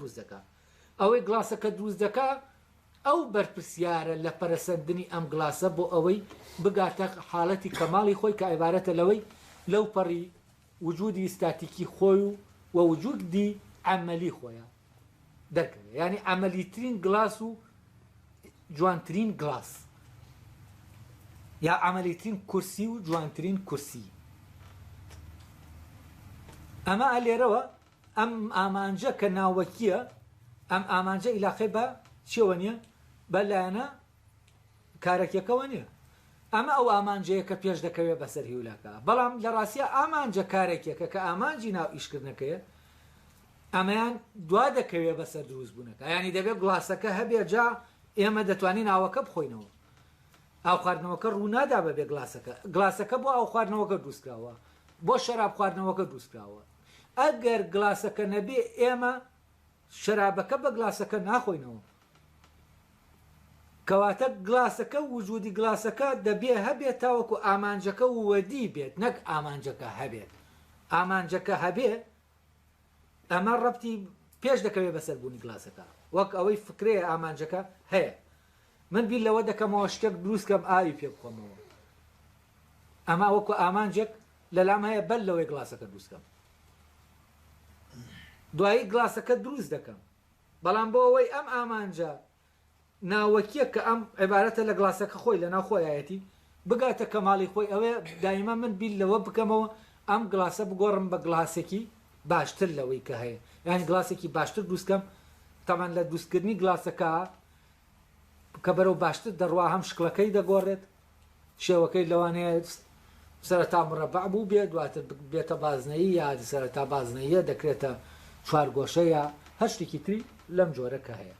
دروست دەکات ئەوەی گلاسەکە دروست دەکات ئەو بەرپرسیارە لە پەرەسەندنی ئەم گلاسە بۆ ئەوەی بگاتە حاڵەتی کەماڵی خۆی کە عیبارەتە لەوەی لەو پەڕی وجودی ئستاتیکی خۆی و وجودی عملی خۆیان دەرکەوێت ینی عملیترین گلاس و جوانترین گلاس یا عملیترین کورسی و جوانترین کورسی ئەمە ئەلێرەوە ئەم ئامانجە کە ناوەکیە ئەم ئامانجە ئیلاقی بە چیەوە نییە بە لایەنە کارێکەکەەوە نییە ئەمە ئەو ئامانجەیە کە پێش دەکەوێت بەسەر هیولاکە بەڵام لە ڕاستیە ئامانجە کارێکێکە کە ئامانجی ناو ئیشکردنەکەیە ئەمەیان دوا دەکەوێت بەسەر دروست بوونەکە ینی دەبێت گڵاسەکە هەبێ جا ئێمە دەتوانین ناوەکە بخۆینەوە ئاو خواردنەوەکە ڕوونادا بەبێ گلاسەکە بۆ ئەو خواردنەوەکە دروستکراوە بۆ شەراب خواردنەوەکە دروستکراوە ئەگەر گلاسەکە نەبێ ئێمە شەرابەکە بە گلاسەکە ناخۆینەوە کەواتە گلاسەکە وجودی گلاسەکە دەبێ هەبێت تاوەکو ئامانجەکە وەدی بێت نەک ئامانجەکە هەبێت ئامانجەکە هەبێ ئەمە ڕەبتی پێش دەکەوێت بەسەربوونی گلاسەکە وەک ئەوەی فکرەیە ئامانجەکە هەیە من بیر لەوە دەکەمەوە شتێک دروستکەم ئاوی پێ بخۆمەوە ئەمە وەکو ئامانجێک لەلام هەیە بەل لەوەی گلاسەکە دروستکەم دوایی گلاسەکە دروست دەکەم بەڵام بۆ ئەوەی ئەم ئامانجە ناوەکیە کە ئەم عیبارەتە لە گلاسەکە خۆی لە ناو خۆیەتی بگاتە کەماڵی خۆی ئەوێ دایما من بیر لەوە بکەمەوە ئەم گلاسە بگۆڕم بە گلاسێکی باشتر لەوەی کە هەیە یانی گلاسێکی باشتر دروستکەم تامان لە دروستکردنی گلاسەکە کە بەرەو باشتر دەڕوا هەم شکلەکەی دەگۆڕێت شێوەکەی لەوانەیە سەرەتا مڕەبع بوو بێت دواتر بێتە بازنەیی یا سەرەتا بازنەیە دەکرێتە چوارگۆشە یا هەر شتێکی تری لەم جۆرە کە هەیە